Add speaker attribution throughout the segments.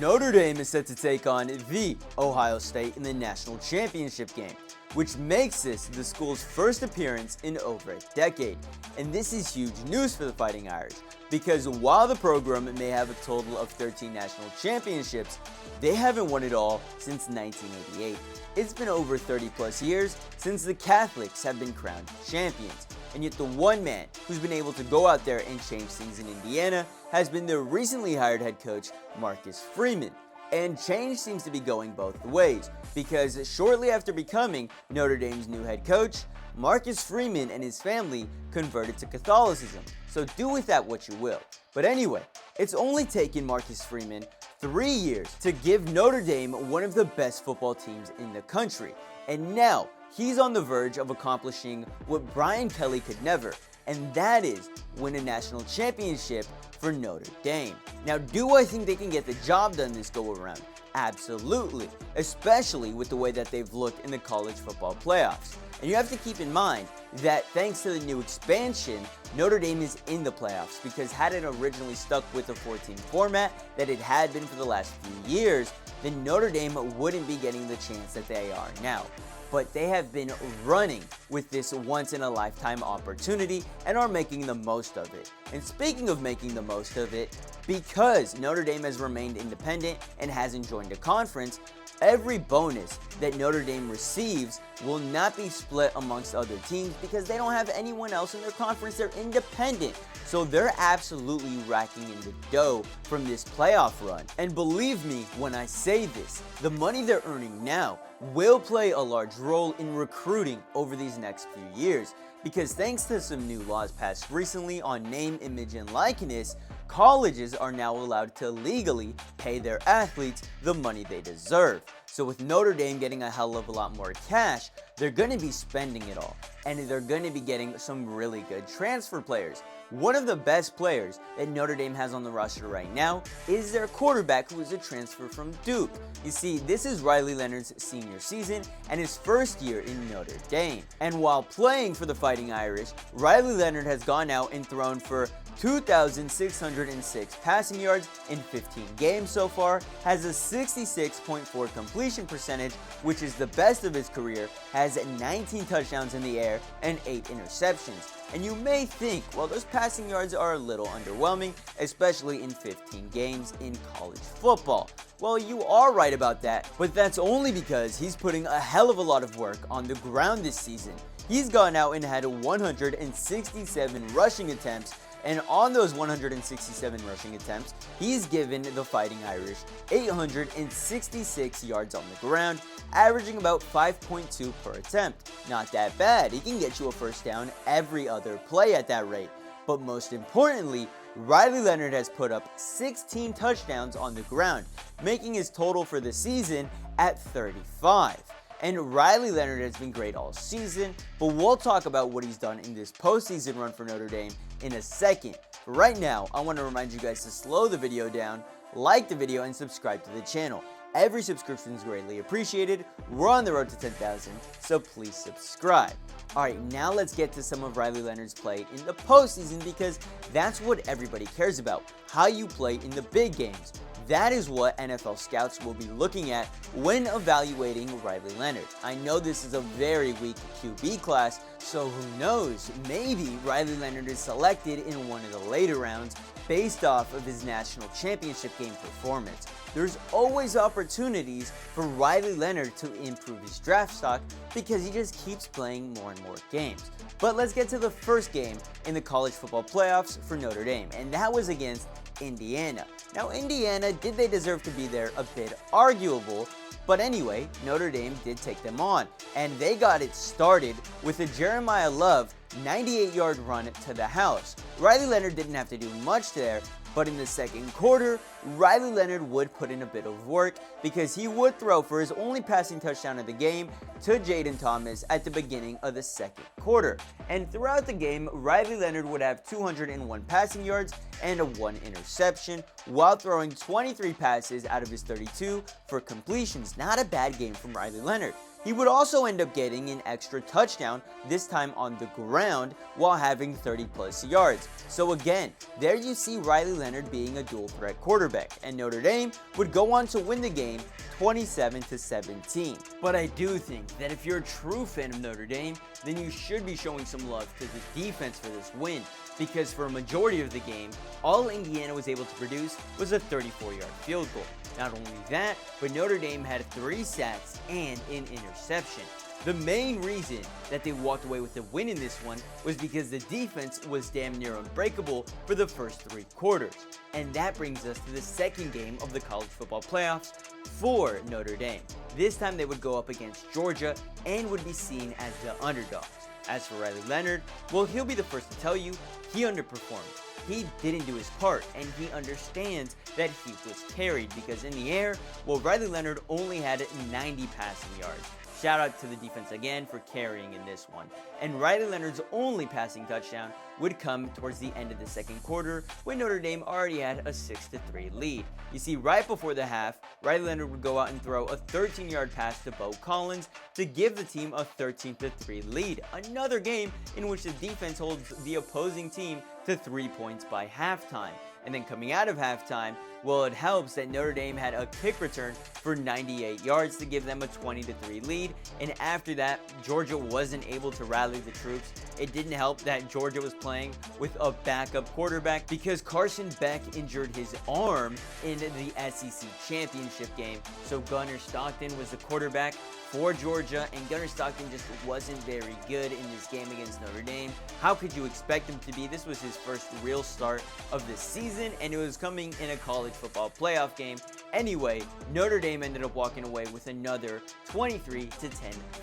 Speaker 1: Notre Dame is set to take on the Ohio State in the national championship game, which makes this the school's first appearance in over a decade. And this is huge news for the Fighting Irish, because while the program may have a total of 13 national championships, they haven't won it all since 1988. It's been over 30 plus years since the Catholics have been crowned champions. And yet the one man who's been able to go out there and change things in Indiana has been the recently hired head coach, Marcus Freeman. And change seems to be going both ways, because shortly after becoming Notre Dame's new head coach, Marcus Freeman and his family converted to Catholicism. So do with that what you will. But anyway, it's only taken Marcus Freeman 3 years to give Notre Dame one of the best football teams in the country. And now he's on the verge of accomplishing what Brian Kelly could never, and that is win a national championship for Notre Dame. Now, do I think they can get the job done this go around? Absolutely, especially with the way that they've looked in the college football playoffs. And you have to keep in mind that thanks to the new expansion, Notre Dame is in the playoffs, because had it originally stuck with the 14 format that it had been for the last few years, then Notre Dame wouldn't be getting the chance that they are now. But they have been running with this once-in-a-lifetime opportunity and are making the most of it. And speaking of making the most of it, because Notre Dame has remained independent and hasn't joined a conference, every bonus that Notre Dame receives will not be split amongst other teams because they don't have anyone else in their conference. They're independent. So they're absolutely racking in the dough from this playoff run. And believe me when I say this, the money they're earning now will play a large role in recruiting over these next few years. Because thanks to some new laws passed recently on name, image, and likeness, colleges are now allowed to legally pay their athletes the money they deserve. So with Notre Dame getting a hell of a lot more cash, they're going to be spending it all. And they're going to be getting some really good transfer players. One of the best players that Notre Dame has on the roster right now is their quarterback, who is a transfer from Duke. You see, this is Riley Leonard's senior season and his first year in Notre Dame. And while playing for the Fighting Irish, Riley Leonard has gone out and thrown for 2,606 passing yards in 15 games so far, has a 66.4 completion percentage, which is the best of his career, has 19 touchdowns in the air and 8 interceptions. And you may think, well, those passing yards are a little underwhelming, especially in 15 games in college football. Well, you are right about that, but that's only because he's putting a hell of a lot of work on the ground this season. He's gone out and had 167 rushing attempts, and on those 167 rushing attempts, he's given the Fighting Irish 866 yards on the ground, averaging about 5.2 per attempt. Not that bad. He can get you a first down every other play at that rate. But most importantly, Riley Leonard has put up 16 touchdowns on the ground, making his total for the season at 35. And Riley Leonard has been great all season, but we'll talk about what he's done in this postseason run for Notre Dame in a second. But right now, I want to remind you guys to slow the video down, like the video, and subscribe to the channel. Every subscription is greatly appreciated. We're on the road to 10,000, so please subscribe. Alright, now let's get to some of Riley Leonard's play in the postseason, because that's what everybody cares about, how you play in the big games. That is what NFL scouts will be looking at when evaluating Riley Leonard. I know this is a very weak QB class, so who knows, maybe Riley Leonard is selected in one of the later rounds based off of his national championship game performance. There's always opportunities for Riley Leonard to improve his draft stock because he just keeps playing more and more games. But let's get to the first game in the college football playoffs for Notre Dame, and that was against Indiana. Now, Indiana, did they deserve to be there? A bit arguable. But anyway, Notre Dame did take them on, and they got it started with a Jeremiah Love 98-yard run to the house. Riley Leonard didn't have to do much there, but in the second quarter, Riley Leonard would put in a bit of work because he would throw for his only passing touchdown of the game to Jaden Thomas at the beginning of the second quarter. And throughout the game, Riley Leonard would have 201 passing yards and 1 interception while throwing 23 passes out of his 32 for completions. Not a bad game from Riley Leonard. He would also end up getting an extra touchdown, this time on the ground, while having 30+ yards. So again, there you see Riley Leonard being a dual threat quarterback, and Notre Dame would go on to win the game 27-17. But I do think that if you're a true fan of Notre Dame, then you should be showing some love to the defense for this win, because for a majority of the game, all Indiana was able to produce was a 34-yard field goal. Not only that, but Notre Dame had 3 sacks and an interception. The main reason that they walked away with the win in this one was because the defense was damn near unbreakable for the first 3 quarters. And that brings us to the second game of the college football playoffs for Notre Dame. This time they would go up against Georgia and would be seen as the underdogs. As for Riley Leonard, well, he'll be the first to tell you he underperformed. He didn't do his part, and he understands that he was carried, because in the air, well, Riley Leonard only had 90 passing yards. Shout out to the defense again for carrying in this one. And Riley Leonard's only passing touchdown would come towards the end of the second quarter, when Notre Dame already had a 6-3 lead. You see, right before the half, Riley Leonard would go out and throw a 13-yard pass to Bo Collins to give the team a 13-3 lead. Another game in which the defense holds the opposing team to 3 points by halftime. And then coming out of halftime, well, it helps that Notre Dame had a kick return for 98 yards to give them a 20-3 lead. And after that, Georgia wasn't able to rally the troops. It didn't help that Georgia was playing with a backup quarterback, because Carson Beck injured his arm in the SEC championship game. So Gunnar Stockton was the quarterback for Georgia, and Gunnar Stockton just wasn't very good in this game against Notre Dame. How could you expect him to be? This was his first real start of the season, and it was coming in a college football playoff game. Anyway, Notre Dame ended up walking away with another 23-10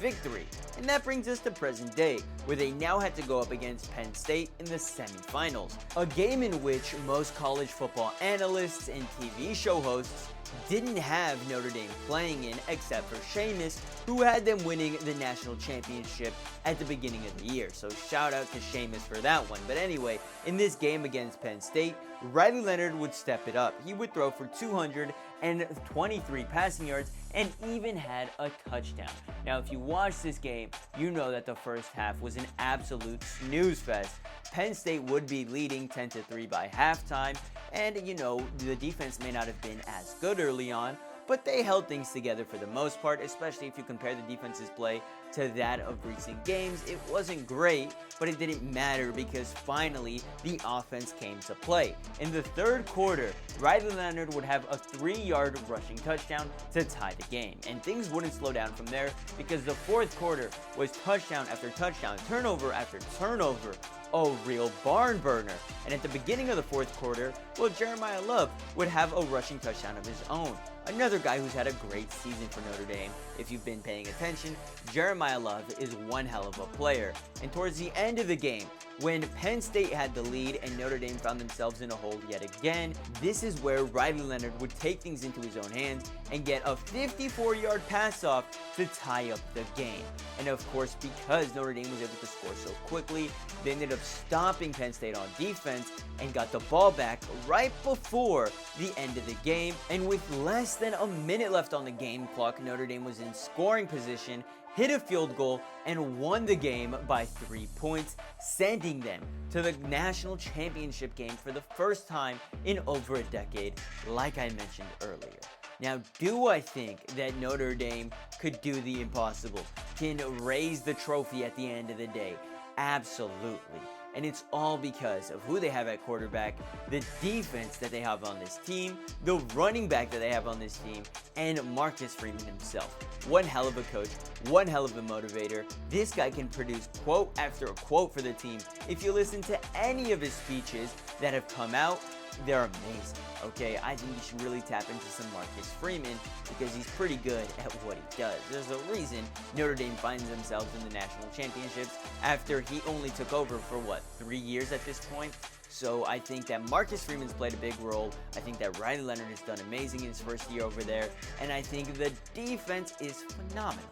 Speaker 1: victory. And that brings us to present day, where they now had to go up against Penn State in the semifinals. A game in which most college football analysts and TV show hosts didn't have Notre Dame playing in, except for Seamus, who had them winning the national championship at the beginning of the year. So shout out to Seamus for that one. But anyway, in this game against Penn State, Riley Leonard would step it up. He would throw for 223 passing yards and even had a touchdown. Now, if you watch this game, you know that the first half was an absolute snooze fest. Penn State would be leading 10-3 by halftime, and you know, the defense may not have been as good early on, but they held things together for the most part, especially if you compare the defense's play to that of recent games. It wasn't great, but it didn't matter, because finally the offense came to play. In the third quarter, Riley Leonard would have a 3-yard rushing touchdown to tie the game, and things wouldn't slow down from there, because the fourth quarter was touchdown after touchdown, turnover after turnover. A real barn burner. And at the beginning of the fourth quarter, well, Jeremiah Love would have a rushing touchdown of his own. Another guy who's had a great season for Notre Dame. If you've been paying attention, Jeremiah Love is one hell of a player. And towards the end of the game, when Penn State had the lead and Notre Dame found themselves in a hole yet again, this is where Riley Leonard would take things into his own hands and get a 54-yard pass off to tie up the game. And of course, because Notre Dame was able to score so quickly, they ended up stopping Penn State on defense and got the ball back right before the end of the game. And with less than a minute left on the game clock, Notre Dame was in scoring position, hit a field goal, and won the game by 3 points, sending them to the national championship game for the first time in over a decade, like I mentioned earlier. Now, do I think that Notre Dame could do the impossible, can raise the trophy at the end of the day? Absolutely. And it's all because of who they have at quarterback, the defense that they have on this team, the running back that they have on this team, and Marcus Freeman himself. One hell of a coach, one hell of a motivator. This guy can produce quote after a quote for the team. If you listen to any of his speeches that have come out, they're amazing, okay? I think you should really tap into some Marcus Freeman, because he's pretty good at what he does. There's a reason Notre Dame finds themselves in the national championships after he only took over for, 3 years at this point? So I think that Marcus Freeman's played a big role. I think that Riley Leonard has done amazing in his first year over there. And I think the defense is phenomenal.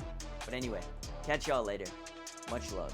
Speaker 1: But anyway, catch y'all later. Much love.